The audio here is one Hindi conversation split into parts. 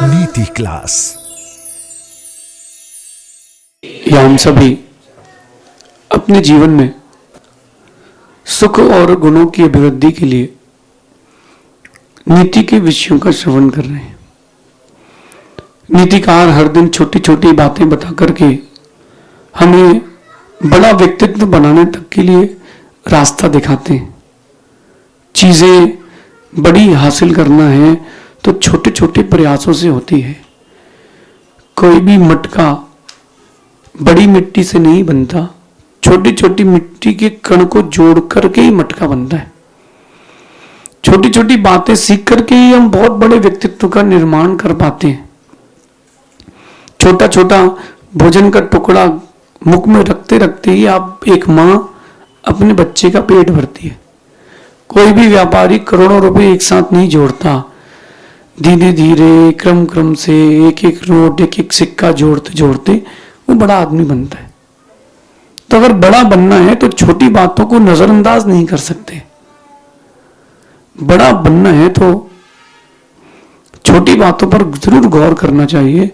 नीति क्लास। या हम सभी अपने जीवन में सुख और गुणों की अभिवृद्धि के लिए नीति के विषयों का श्रवण कर रहे हैं। नीतिकार हर दिन छोटी छोटी बातें बता करके हमें बड़ा व्यक्तित्व बनाने तक के लिए रास्ता दिखाते हैं। चीजें बड़ी हासिल करना है तो छोटे छोटे प्रयासों से होती है। कोई भी मटका बड़ी मिट्टी से नहीं बनता, छोटी छोटी मिट्टी के कण को जोड़ करके ही मटका बनता है। छोटी छोटी बातें सीख करके ही हम बहुत बड़े व्यक्तित्व का निर्माण कर पाते हैं। छोटा छोटा भोजन का टुकड़ा मुख में रखते रखते ही आप एक माँ अपने बच्चे का पेट भरती है। कोई भी व्यापारी करोड़ों रुपए एक साथ नहीं जोड़ता, धीरे धीरे क्रम क्रम से एक एक नोट एक एक सिक्का जोड़ते जोड़ते वो बड़ा आदमी बनता है। तो अगर बड़ा बनना है तो छोटी बातों को नजरअंदाज नहीं कर सकते। बड़ा बनना है तो छोटी बातों पर जरूर गौर करना चाहिए।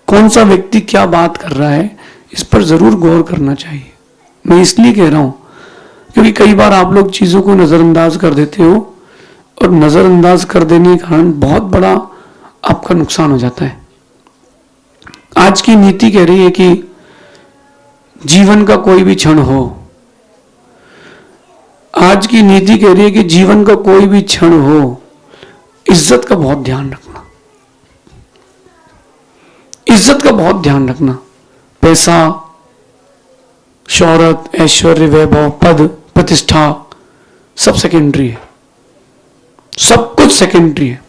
कौन सा व्यक्ति क्या बात कर रहा है, इस पर जरूर गौर करना चाहिए। मैं इसलिए कह रहा हूं क्योंकि कई बार आप लोग चीजों को नजरअंदाज कर देते हो और नजरअंदाज कर देने के कारण बहुत बड़ा आपका नुकसान हो जाता है। आज की नीति कह रही है कि जीवन का कोई भी क्षण हो, आज की नीति कह रही है कि जीवन का कोई भी क्षण हो, इज्जत का बहुत ध्यान रखना। इज्जत का बहुत ध्यान रखना। पैसा, शौहरत, ऐश्वर्य, वैभव, पद, प्रतिष्ठा सब सेकेंडरी है। सब कुछ सेकेंडरी है।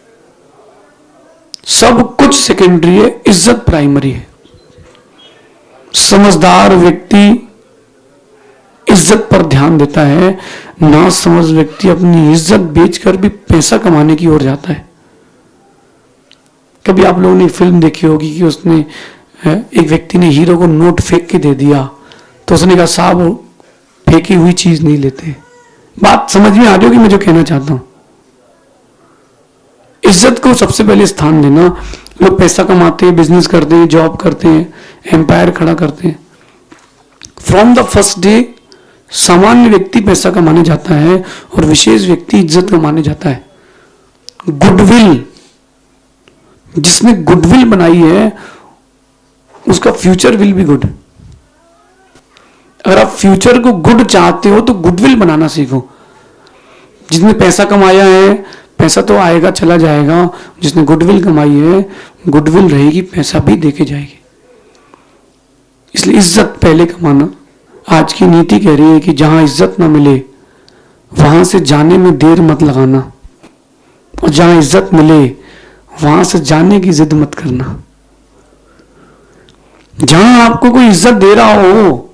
सब कुछ सेकेंडरी है, इज्जत प्राइमरी है। समझदार व्यक्ति इज्जत पर ध्यान देता है, ना समझ व्यक्ति अपनी इज्जत बेचकर भी पैसा कमाने की ओर जाता है। कभी आप लोगों ने फिल्म देखी होगी कि उसने एक व्यक्ति ने हीरो को नोट फेंक के दे दिया तो उसने कहा साहब फेंकी हुई चीज नहीं लेते। बात समझ में आ रही होगी मैं जो कहना चाहता हूं। इज्जत को सबसे पहले स्थान देना। लोग पैसा कमाते हैं, बिजनेस करते हैं, जॉब करते हैं, एम्पायर खड़ा करते हैं। फ्रॉम द फर्स्ट डे सामान्य व्यक्ति पैसा कमाने जाता है और विशेष व्यक्ति इज्जत कमाने जाता है। गुडविल, जिसने गुडविल बनाई है उसका फ्यूचर विल बी गुड। अगर आप फ्यूचर को गुड चाहते हो तो गुडविल बनाना सीखो। जिसने पैसा कमाया है, पैसा तो आएगा चला जाएगा। जिसने गुडविल कमाई है, गुडविल रहेगी, पैसा भी देके जाएगी। इसलिए इज्जत पहले कमाना। आज की नीति कह रही है कि जहां इज्जत ना मिले वहां से जाने में देर मत लगाना, और जहां इज्जत मिले वहां से जाने की जिद मत करना। जहां आपको कोई इज्जत दे रहा हो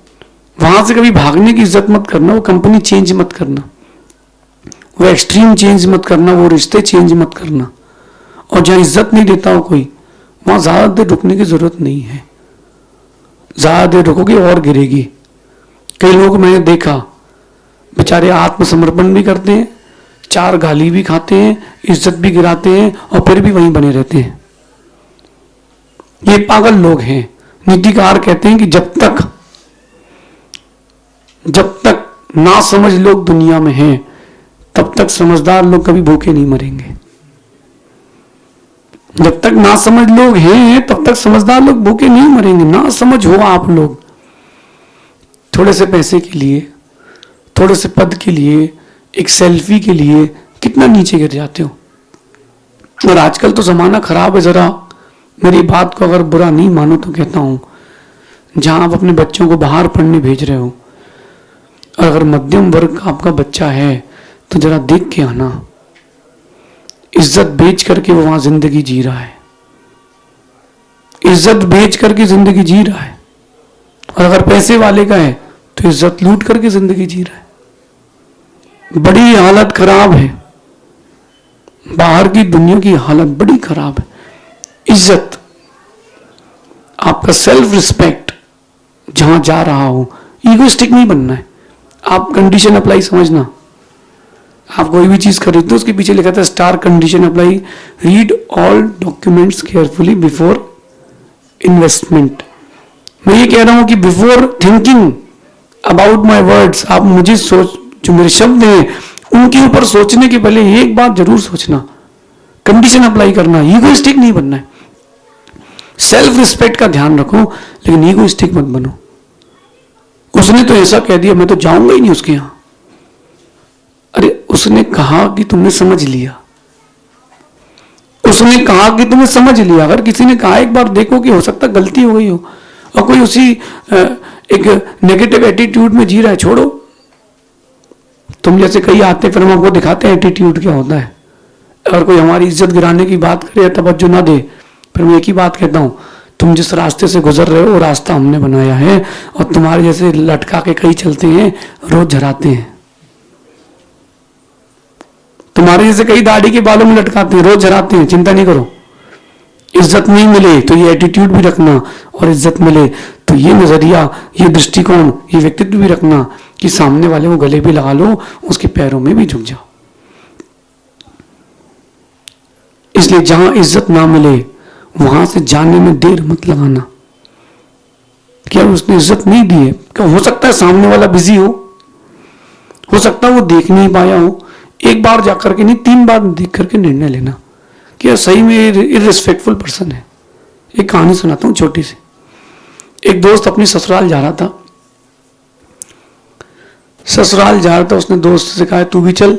वहां से कभी भागने की इज्जत मत करना। वो कंपनी चेंज मत करना, वो एक्सट्रीम चेंज मत करना, वो रिश्ते चेंज मत करना। और जहां इज्जत नहीं देता हो कोई, वहां ज्यादा देर रुकने की जरूरत नहीं है। ज्यादा देर रुकोगे और गिरेगी। कई लोग मैंने देखा बेचारे आत्मसमर्पण भी करते हैं, चार गाली भी खाते हैं, इज्जत भी गिराते हैं और फिर भी वहीं बने रहते हैं। ये पागल लोग हैं। नीतिकार कहते हैं कि जब तक ना समझ लोग दुनिया में हैं तब तक समझदार लोग कभी भूखे नहीं मरेंगे। जब तक ना समझ लोग हैं तब तक समझदार लोग भूखे नहीं मरेंगे। ना समझ हो आप लोग थोड़े से पैसे के लिए, थोड़े से पद के लिए, एक सेल्फी के लिए कितना नीचे गिर जाते हो। और आजकल तो जमाना खराब है। जरा मेरी बात को अगर बुरा नहीं मानो तो कहता हूं, जहां आप अपने बच्चों को बाहर पढ़ने भेज रहे हो और अगर मध्यम वर्ग का आपका बच्चा है तो जरा देख के आना। इज्जत बेच करके वो वहां जिंदगी जी रहा है। इज्जत बेच करके जिंदगी जी रहा है। और अगर पैसे वाले का है तो इज्जत लूट करके जिंदगी जी रहा है। बड़ी हालत खराब है। बाहर की दुनिया की हालत बड़ी खराब है। इज्जत, आपका सेल्फ रिस्पेक्ट जहां जा रहा हो, ईगोइस्टिक नहीं बनना है। आप कंडीशन अप्लाई समझना। आप कोई भी चीज खरीदते हो उसके पीछे लिखा था star condition apply, read all documents carefully before investment. मैं ये कह रहा हूं कि before thinking about my words, आप मुझे सोच, जो मेरे शब्द हैं उनके ऊपर सोचने के पहले एक बात जरूर सोचना, कंडीशन अप्लाई करना। ईगोइस्टिक नहीं बनना है, सेल्फ रिस्पेक्ट का ध्यान रखो, लेकिन ईगोइस्टिक मत बनो। उसने तो ऐसा कह दिया मैं तो जाऊंगा ही नहीं उसके यहां। अरे उसने कहा कि तुमने समझ लिया, उसने कहा कि तुमने समझ लिया। अगर किसी ने कहा एक बार देखो कि हो सकता गलती हो गई हो, और कोई उसी एक नेगेटिव एटीट्यूड में जी रहा है, छोड़ो। तुम जैसे कई आते फिर हम आपको दिखाते हैं एटीट्यूड क्या होता है। अगर कोई हमारी इज्जत गिराने की बात करे या तवज्जो ना दे, फिर मैं एक ही बात कहता हूं, तुम जिस रास्ते से गुजर रहे हो वो रास्ता हमने बनाया है, और तुम्हारे जैसे लटका के कई चलते हैं, रोज झराते हैं। तुम्हारे जैसे कई दाढ़ी के बालों में लटकाते हैं, रोज झराते हैं, चिंता नहीं करो। इज्जत नहीं मिले तो ये एटीट्यूड भी रखना, और इज्जत मिले तो ये नजरिया, ये दृष्टिकोण, ये व्यक्तित्व भी रखना कि सामने वाले को गले भी लगा लो, उसके पैरों में भी झुक जाओ। इसलिए जहां इज्जत ना मिले वहां से जाने में देर मत लगाना। क्या उसने इज्जत नहीं दी है, क्या हो सकता है सामने वाला बिजी हो सकता है वो देख नहीं पाया हो। एक बार जाकर के नहीं, 3 बार देख करके निर्णय लेना कि सही में इररिस्पेक्टफुल पर्सन है। एक कहानी सुनाता हूं छोटी सी। एक दोस्त अपनी ससुराल जा रहा था, उसने दोस्त से कहा तू भी चल।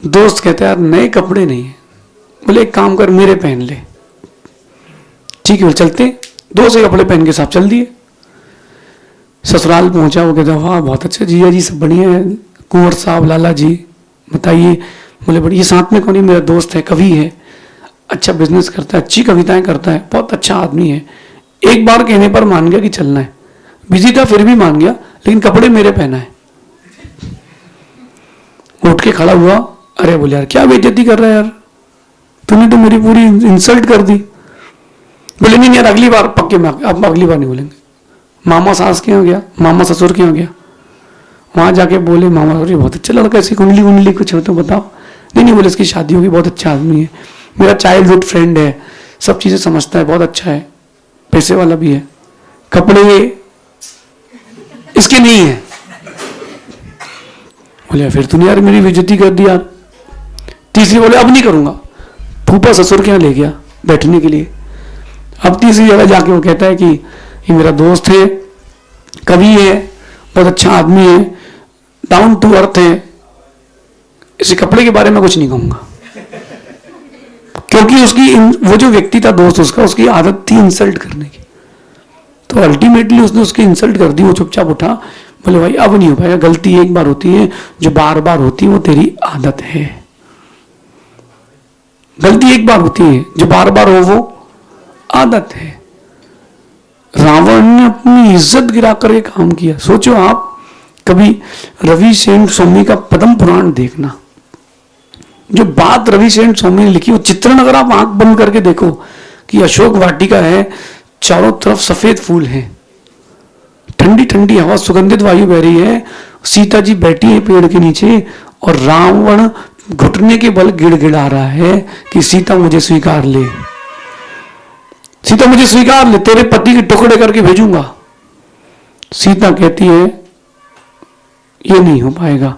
दोस्त कहता है यार नए कपड़े नहीं है। बोले एक काम कर मेरे पहन ले। ठीक है चलते। 2 से कपड़े पहन के साथ चल दिए। ससुराल पहुंचा, वो कहता वाह बहुत अच्छा जीजा जी, सब बढ़िया है, कुंवर साहब, लाला जी बताइए। बोले बढ़िया। ये साथ में कौन है? मेरा दोस्त है, कवि है, अच्छा बिजनेस करता है, अच्छी कविताएं करता है, बहुत अच्छा आदमी है। एक बार कहने पर मान गया कि चलना है। बिजी था फिर भी मान गया, लेकिन कपड़े मेरे पहना है। उठ के खड़ा हुआ, अरे बोले यार क्या बेइज्जती कर रहा है यार, तूने तो मेरी पूरी इंसल्ट कर दी। बोले नहीं यार अगली बार पक्के में, अब अगली बार नहीं बोलेंगे। मामा सास के यहाँ गया, मामा ससुर के यहाँ गया, वहां जाके बोले मामा ससुर बहुत अच्छा लड़का, ऐसी कुंडली कुंडली कुछ हो तो बताओ। नहीं बोले इसकी शादी होगी, बहुत अच्छा आदमी है, मेरा चाइल्डहुड फ्रेंड है, सब चीजें समझता है, बहुत अच्छा है, पैसे वाला भी है, कपड़े इसके नहीं है। बोले फिर तूने यार मेरी बेइज्जती कर दी यार। तीसरी बोले अब नहीं करूंगा। फूफा ससुर के यहाँ ले गया बैठने के लिए। अब तीसरी जगह जाके वो कहता है कि ये मेरा दोस्त है, कवि है, बहुत अच्छा आदमी है, डाउन टू अर्थ है, इसे कपड़े के बारे में कुछ नहीं कहूंगा। क्योंकि उसकी वो जो व्यक्ति था दोस्त उसका, उसकी आदत थी इंसल्ट करने की। तो अल्टीमेटली उसने उसकी इंसल्ट कर दी। वो चुपचाप उठा, बोले भाई अब नहीं हो पाएगा, गलती एक बार होती है, जो बार बार होती है वो तेरी आदत है। गलती एक बार होती है, जो बार बार हो वो आदत है। रावण ने अपनी इज्जत गिरा कर ये काम किया। सोचो आप कभी रवि सेन स्वामी का पद्म पुराण देखना, जो बात रवि सेन स्वामी ने लिखी, वो चित्रण अगर आप आंख बंद करके देखो कि अशोक वाटिका है, चारों तरफ सफेद फूल हैं, ठंडी ठंडी हवा, सुगंधित वायु बह रही है, सीता जी बैठी है पेड़ के नीचे, और रावण घुटने के बल गिड़गिड़ा रहा है कि सीता मुझे स्वीकार ले, सीता मुझे स्वीकार ले, तेरे पति के टुकड़े करके भेजूंगा। सीता कहती है ये नहीं हो पाएगा,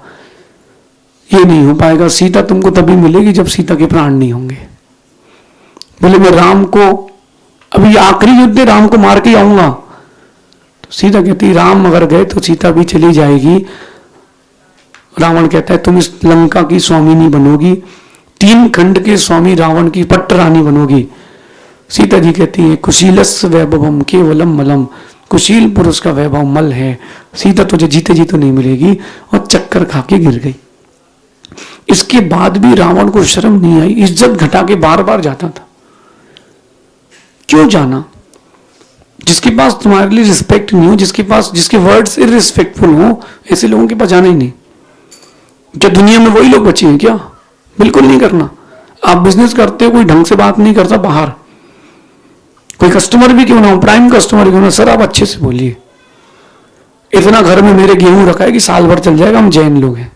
ये नहीं हो पाएगा, सीता तुमको तभी मिलेगी जब सीता के प्राण नहीं होंगे। बोले मैं राम को, अभी आखिरी युद्ध है, राम को मार के आऊंगा। तो सीता कहती राम अगर गए तो सीता भी चली जाएगी। रावण कहता है तुम इस लंका की स्वामिनी बनोगी, 3 खंड के स्वामी रावण की पट्ट रानी बनोगी। सीता जी कहती है कुशीलस्य वैभवम केवलम मलम, कुशील पुरुष का वैभव मल है, सीता तुझे जीते जी तो नहीं मिलेगी, और चक्कर खा के गिर गई। इसके बाद भी रावण को शर्म नहीं आई, इज्जत घटा के बार बार जाता था। क्यों जाना? जिसके पास तुम्हारे लिए रिस्पेक्ट नहीं हो, जिसके वर्ड्स इररिस्पेक्टफुल हो, ऐसे लोगों के पास जाना ही नहीं। क्या दुनिया में वही लोग बचे हैं क्या? बिल्कुल नहीं करना। आप बिजनेस करते हो, कोई ढंग से बात नहीं करता बाहर, कोई कस्टमर भी क्यों ना हो, प्राइम कस्टमर क्यों ना, सर आप अच्छे से बोलिए, इतना घर में मेरे गेहूं रखा है कि साल भर चल जाएगा, हम जैन लोग हैं,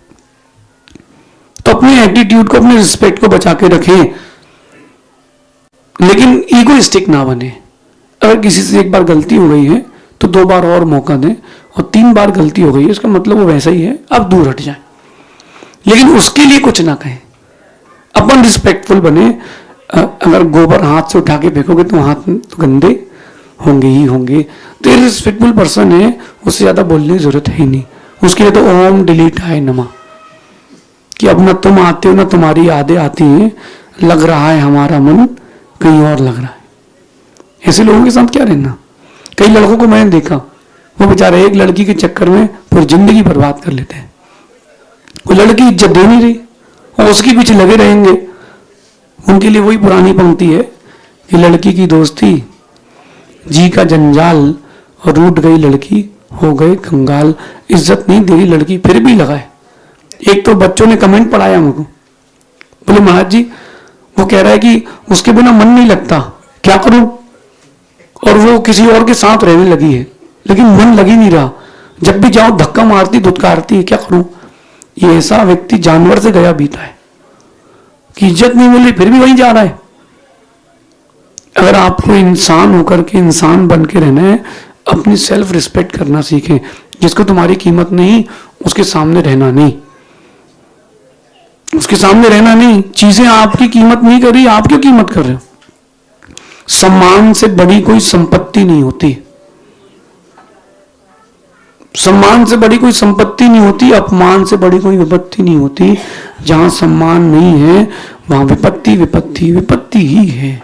तो अपने एटीट्यूड को, अपने रिस्पेक्ट को बचा के रखें, लेकिन ईगोइस्टिक ना बने। अगर किसी से एक बार गलती हो गई है तो 2 बार और मौका दें, और 3 बार गलती हो गई है इसका मतलब वो वैसा ही है, अब दूर हट जाए, लेकिन उसके लिए कुछ ना कहें। अपन रिस्पेक्टफुल बने। अगर गोबर हाथ से उठा के फेंकोगे तो हाथ तो गंदे होंगे ही होंगे। तो ये रिस्पेक्टफुल पर्सन है, उससे ज्यादा बोलने की जरूरत है ही नहीं। उसके लिए तो ओम डिलीट आए नमा, कि अब ना तुम आते हो ना तुम्हारी यादें आती हैं, लग रहा है हमारा मन कहीं और लग रहा है। ऐसे लोगों के साथ क्या रहना। कई लड़कों को मैंने देखा, वो बेचारे एक लड़की के चक्कर में पूरी जिंदगी बर्बाद कर लेते हैं। वो लड़की इज्जत दे नहीं रही और उसके पीछे लगे रहेंगे। उनके लिए वही पुरानी पंक्ति है कि लड़की की दोस्ती जी का जंजाल, और रूठ गई लड़की हो गए कंगाल। इज्जत नहीं दे रही लड़की, फिर भी लगाए। एक तो बच्चों ने कमेंट पढ़ाया हमको, बोले महाराज जी वो कह रहा है कि उसके बिना मन नहीं लगता, क्या करूं, और वो किसी और के साथ रहने लगी है, लेकिन मन लग ही नहीं रहा, जब भी जाओ धक्का मारती धुतकारती है, क्या करूं। ये ऐसा व्यक्ति जानवर से गया बीता है कि इज्जत नहीं मिल रही फिर भी वहीं जा रहा है। अगर आपको इंसान होकर के इंसान बन के रहना है, अपनी सेल्फ रिस्पेक्ट करना सीखें। जिसको तुम्हारी कीमत नहीं उसके सामने रहना नहीं, उसके सामने रहना नहीं। चीजें आपकी कीमत नहीं कर रही, आप क्यों कीमत कर रहे हो। सम्मान से बड़ी कोई संपत्ति नहीं होती, सम्मान से बड़ी कोई संपत्ति नहीं होती, अपमान से बड़ी कोई विपत्ति नहीं होती। जहां सम्मान नहीं है वहां विपत्ति विपत्ति विपत्ति ही है।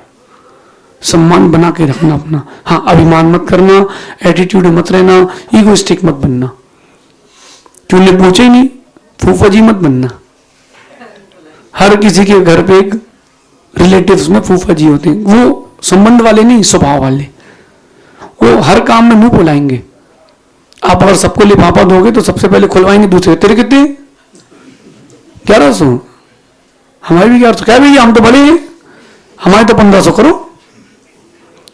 सम्मान बना के रखना अपना। हाँ, अभिमान मत करना, एटीट्यूड मत रहना, ईगोइस्टिक मत बनना, चूल्हे पूछे ही नहीं, फूफा जी मत बनना। हर किसी के घर पे एक रिलेटिव्स में फूफा जी होते हैं, वो संबंध वाले नहीं, स्वभाव वाले। वो हर काम में मुंह फुलाएंगे। आप अगर सबको लिफाफा दोगे तो सबसे पहले खुलवाएंगे दूसरे, तेरे कितने 1100, हमारे भी 1100, क्या भैया हम तो बड़े हैं, हमारे तो 1500 करो।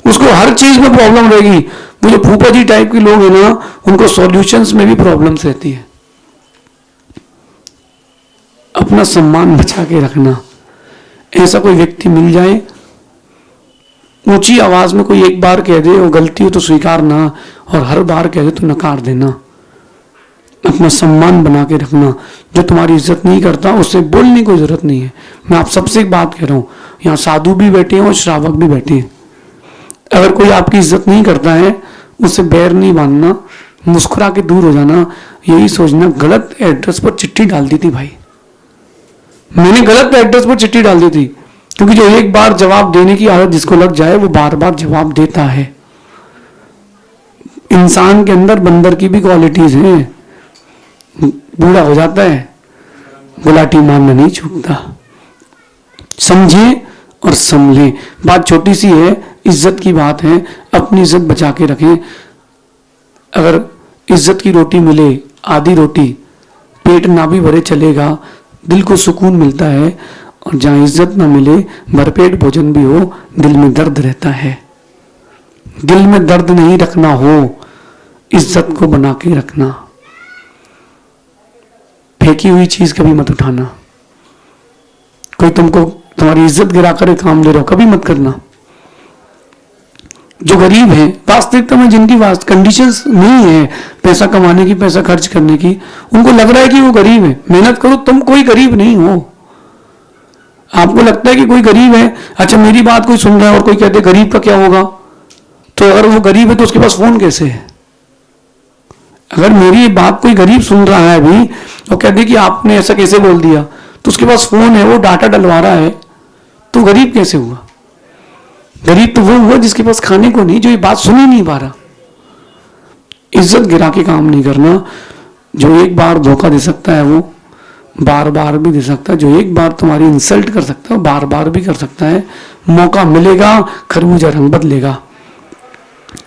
उसको हर चीज में प्रॉब्लम रहेगी। वो जो फूफा जी टाइप के लोग हैं ना, उनको सॉल्यूशंस में भी प्रॉब्लम्स रहती है। अपना सम्मान बचा के रखना। ऐसा कोई व्यक्ति मिल जाए, ऊंची आवाज में कोई एक बार कह दे वो गलती हो तो स्वीकारना, और हर बार कह दे तो नकार देना। अपना सम्मान बना के रखना। जो तुम्हारी इज्जत नहीं करता उससे बोलने की कोई जरूरत नहीं है। मैं आप सबसे एक बात कह रहा हूं, यहाँ साधु भी बैठे हैं और श्रावक भी बैठे हैं। अगर कोई आपकी इज्जत नहीं करता है उससे बैर नहीं बांधना, मुस्कुरा के दूर हो जाना। यही सोचना गलत एड्रेस पर चिट्ठी डाल दी थी भाई, मैंने गलत एड्रेस पर चिट्ठी डाल दी थी। क्योंकि जो एक बार जवाब देने की आदत जिसको लग जाए वो बार बार जवाब देता है। इंसान के अंदर बंदर की भी क्वालिटीज हैं। बूढ़ा हो जाता है, गुलाटी मारना नहीं छूटता। समझे और संभले। बात छोटी सी है, इज्जत की बात है, अपनी इज्जत बचा के रखें। अगर इज्जत की रोटी मिले, आधी रोटी, पेट ना भी भरे चलेगा, दिल को सुकून मिलता है। और जहां इज्जत ना मिले, भरपेट भोजन भी हो, दिल में दर्द रहता है। दिल में दर्द नहीं रखना हो, इज्जत को बना के रखना। फेंकी हुई चीज कभी मत उठाना। कोई तुमको तुम्हारी इज्जत गिरा कर काम दे रहा हो, कभी मत करना। जो गरीब है, वास्तविकता में जिनकी कंडीशंस नहीं है पैसा कमाने की, पैसा खर्च करने की, उनको लग रहा है कि वो गरीब है। मेहनत करो, तुम कोई गरीब नहीं हो। आपको लगता है कि कोई गरीब है, अच्छा मेरी बात कोई सुन रहा है और कोई कहते गरीब का क्या होगा, तो अगर वो गरीब है तो उसके पास फोन कैसे है। अगर मेरी बात कोई गरीब सुन रहा है अभी और कहते कि आपने ऐसा कैसे बोल दिया, तो उसके पास फोन है, वो डाटा डलवा रहा है, तो गरीब कैसे हुआ। गरीब तो वो हुआ जिसके पास खाने को नहीं, जो ये बात सुन ही नहीं पा रहा। इज्जत गिरा के काम नहीं करना। जो एक बार धोखा दे सकता है वो बार बार भी दे सकता है। जो एक बार तुम्हारी इंसल्ट कर सकता है वो बार बार भी कर सकता है। मौका मिलेगा, खरबूजा रंग बदलेगा।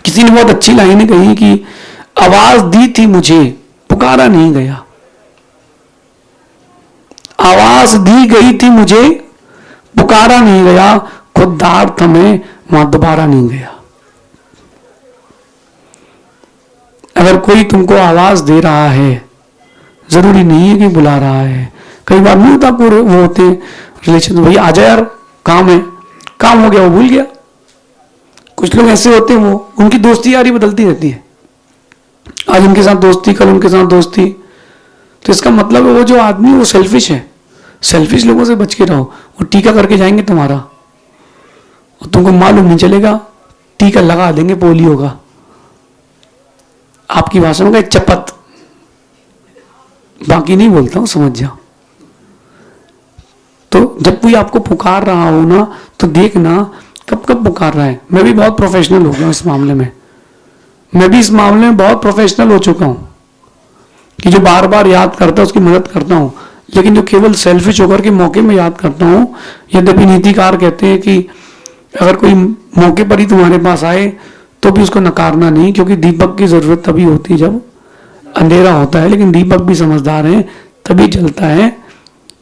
किसी ने बहुत अच्छी लाइन कही कि आवाज दी थी मुझे, पुकारा नहीं गया। आवाज दी गई थी मुझे, पुकारा नहीं गया। खुददार था मैं, वहां दोबारा नहीं गया। अगर कोई तुमको आवाज दे रहा है, जरूरी नहीं है कि बुला रहा है। कई बार नहीं होता, पूरे वो होते हैं रिलेशन में, भैया आ जा यार काम है, काम हो गया वो भूल गया। कुछ लोग ऐसे होते हैं, वो उनकी दोस्ती यारी बदलती रहती है, आज उनके साथ दोस्ती, कल उनके साथ दोस्ती। तो इसका मतलब है वो जो आदमी वो सेल्फिश है। सेल्फिश लोगों से बच के रहो, वो टीका करके जाएंगे तुम्हारा और तुमको मालूम नहीं चलेगा, टीका लगा देंगे पोलियो का, आपकी भाषा में एक चपत, बाकी नहीं बोलता हूं, समझ जाओ। तो जब कोई आपको पुकार रहा हो ना, तो देखना कब कब पुकार रहा है। मैं भी बहुत प्रोफेशनल हो गया हूं इस मामले में, मैं भी इस मामले में बहुत प्रोफेशनल हो चुका हूं कि जो बार बार याद करता है उसकी मदद करता हूं, लेकिन जो केवल सेल्फिश होकर के मौके में याद करता हूं, यद्यपि नीतिकार कहते हैं कि अगर कोई मौके पर ही तुम्हारे पास आए तो भी उसको नकारना नहीं, क्योंकि दीपक की जरूरत तभी होती है जब अंधेरा होता है, लेकिन दीपक भी समझदार है, तभी जलता है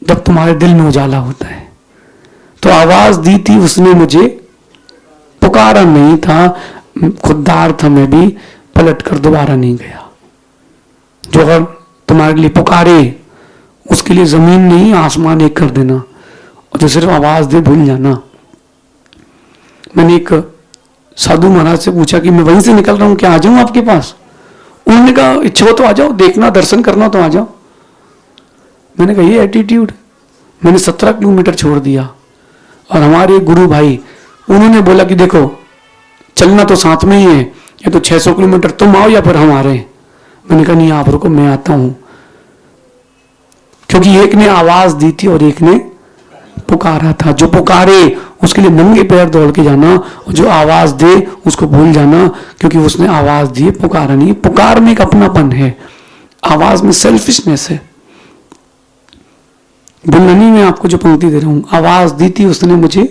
जब तुम्हारे दिल में उजाला होता है। तो आवाज दी थी उसने मुझे, पुकारा नहीं था, खुददार था मैं भी, पलट कर दोबारा नहीं गया। जो अगर तुम्हारे लिए पुकारे उसके लिए जमीन नहीं आसमान एक कर देना, और जो सिर्फ आवाज दे भूल जाना। मैंने एक साधु महाराज से पूछा कि मैं वहीं से निकल रहा हूं, क्या आ जाऊं आपके पास? उन्होंने कहा इच्छा हो तो आ जाओ, देखना दर्शन करना तो आ जाओ। मैंने कहा ये एटीट्यूड। मैंने 17 किलोमीटर छोड़ दिया, और हमारे गुरु भाई उन्होंने बोला कि देखो चलना तो साथ में ही है, ये तो 600 किलोमीटर तुम आओ या फिर हम आ रहे हैं। मैंने कहा नहीं आप रुको, मैं आता हूं, क्योंकि एक ने आवाज दी थी और एक ने पुकारा था। जो पुकारे उसके लिए नंगे पैर दौड़ के जाना, और जो आवाज दे उसको भूल जाना, क्योंकि उसने आवाज दी, पुकारा नहीं। पुकार में एक अपनापन है, आवाज में सेल्फिशनेस है। भूलना नहीं, मैं आपको जो पंक्ति दे रहा हूं, आवाज दी थी उसने मुझे,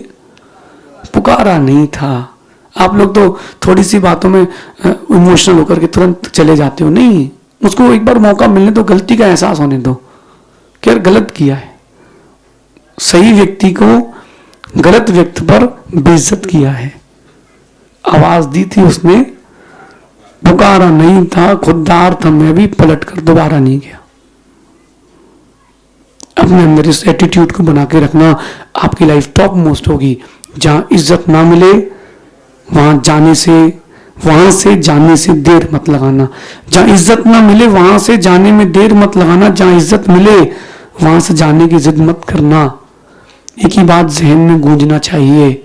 पुकारा नहीं था। आप लोग तो थोड़ी सी बातों में इमोशनल होकर के तुरंत चले जाते हो, नहीं, उसको एक बार मौका मिलने दो, गलती का एहसास होने दो कि यार गलत किया है। सही व्यक्ति को गलत व्यक्ति पर बेइज्जत किया है। आवाज दी थी उसने, पुकारा नहीं था, खुददार था मैं भी, पलट कर दोबारा नहीं गया। अपने अंदर इस एटीट्यूड को बना के रखना, आपकी लाइफ टॉप मोस्ट होगी। जहां इज्जत ना मिले वहां से जाने से देर मत लगाना। जहां इज्जत ना मिले वहां से जाने में देर मत लगाना, जहां इज्जत मिले वहां से जाने की जिद मत करना। एक ही बात जहन में गूंजना चाहिए,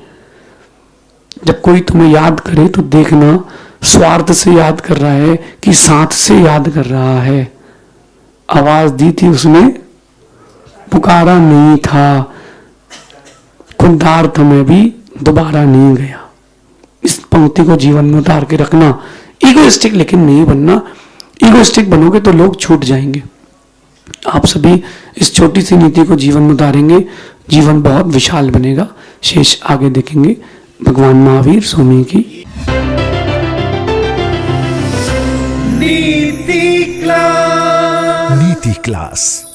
जब कोई तुम्हें याद करे तो देखना स्वार्थ से याद कर रहा है कि साथ से याद कर रहा है। आवाज दी थी उसने, पुकारा नहीं था, खुददार था मैं भी, दोबारा नहीं गया। इस पंक्ति को जीवन में उतार के रखना। इगोइस्टिक लेकिन नहीं बनना, इगोइस्टिक बनोगे तो लोग छूट जाएंगे। आप सभी इस छोटी सी नीति को जीवन में उतारेंगे, जीवन बहुत विशाल बनेगा। शेष आगे देखेंगे। भगवान महावीर स्वामी की नीति क्लास।